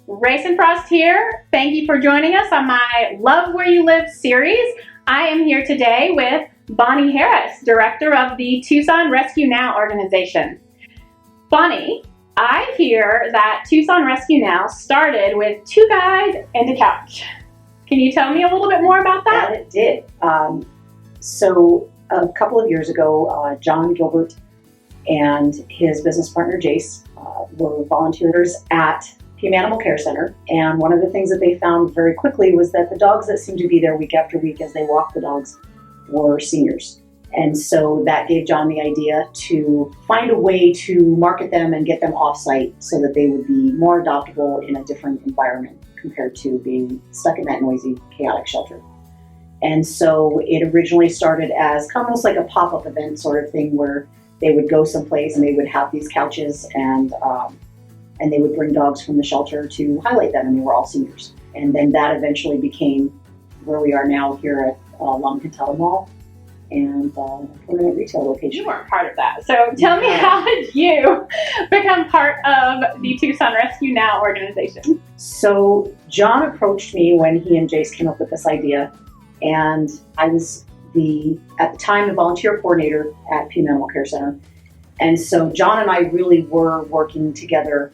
Raysun here. Thank you for joining us on my Love Where You Live series. I am here today with Bonny Harris, director of the Tucson Rescue Now organization. Bonny, I hear that Tucson Rescue Now started with 2 guys and a couch. Can you tell me a little bit more about that? That it did. So a couple of years ago, John Gilbert and his business partner Jace were volunteers at Team Animal Care Center, and one of the things that they found very quickly was that the dogs that seemed to be there week after week as they walked the dogs were seniors. And so that gave John the idea to find a way to market them and get them off-site so that they would be more adoptable in a different environment compared to being stuck in that noisy, chaotic shelter. And so it originally started as almost like a pop-up event sort of thing where they would go someplace and they would have these couches and they would bring dogs from the shelter to highlight them, and they were all seniors. And then that eventually became where we are now here at Encatada Mall and a permanent retail location. You weren't part of that. So tell me, how did you become part of the Tucson Rescue Now organization? So John approached me when he and Jace came up with this idea, and I was at the time the volunteer coordinator at Team Animal Care Center. And so John and I really were working together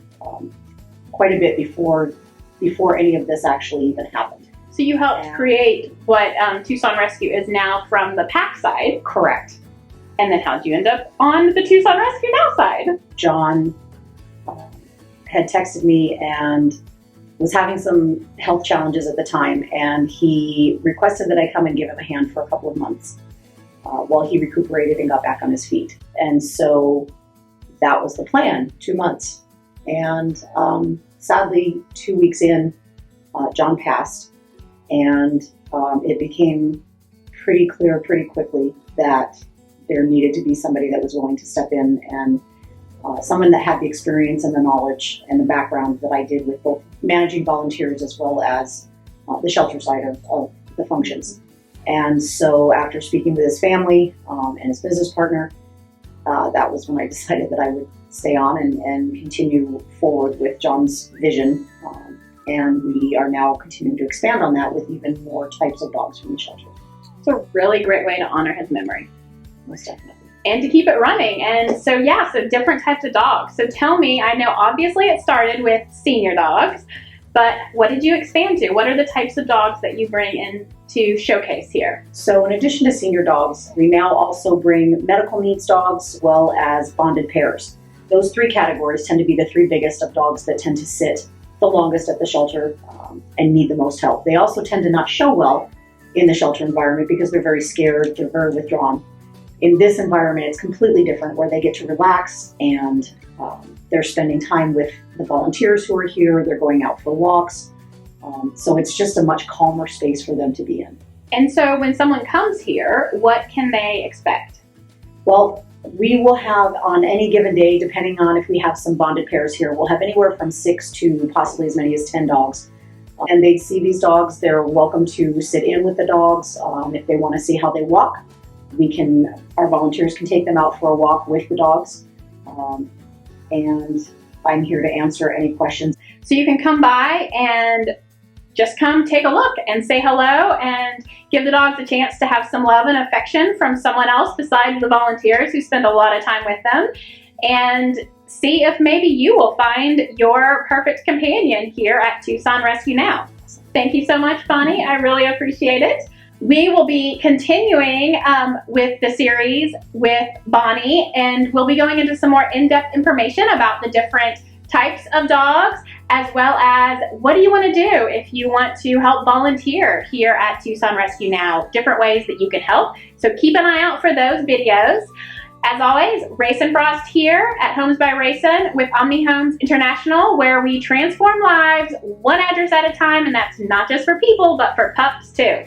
quite a bit before any of this actually even happened. So you helped create what Tucson Rescue is now from the PAC side. Correct. And then how'd you end up on the Tucson Rescue Now side? John had texted me and was having some health challenges at the time, and he requested that I come and give him a hand for a couple of months while he recuperated and got back on his feet. And so that was the plan, 2 months. And sadly, 2 weeks in, John passed, and it became pretty clear pretty quickly that there needed to be somebody that was willing to step in, and someone that had the experience and the knowledge and the background that I did with both managing volunteers as well as the shelter side of the functions. And so after speaking with his family and his business partner, that was when I decided that I would stay on and continue forward with John's vision. And we are now continuing to expand on that with even more types of dogs from the shelter. It's a really great way to honor his memory. Most definitely. And to keep it running. And so different types of dogs. So tell me, I know obviously it started with senior dogs, but what did you expand to? What are the types of dogs that you bring in to showcase here? So in addition to senior dogs, we now also bring medical needs dogs as well as bonded pairs. Those 3 categories tend to be the 3 biggest of dogs that tend to sit the longest at the shelter and need the most help. They also tend to not show well in the shelter environment because they're very scared, they're very withdrawn. In this environment, it's completely different, where they get to relax and they're spending time with the volunteers who are here, they're going out for walks. So it's just a much calmer space for them to be in. And so when someone comes here, what can they expect? Well, we will have on any given day, depending on if we have some bonded pairs here, we'll have anywhere from 6 to possibly as many as 10 dogs. And they see these dogs, they're welcome to sit in with the dogs. If they want to see how they walk, our volunteers can take them out for a walk with the dogs. And I'm here to answer any questions. So you can come by and just come take a look and say hello and give the dogs a chance to have some love and affection from someone else besides the volunteers who spend a lot of time with them, and see if maybe you will find your perfect companion here at Tucson Rescue Now. Thank you so much, Bonny. I really appreciate it. We will be continuing with the series with Bonny, and we'll be going into some more in-depth information about the different types of dogs, as well as what do you want to do if you want to help volunteer here at Tucson Rescue Now, different ways that you can help. So keep an eye out for those videos. As always, Raysun here at Homes by Raysun with Omni Homes International, where we transform lives one address at a time, and that's not just for people, but for pups too.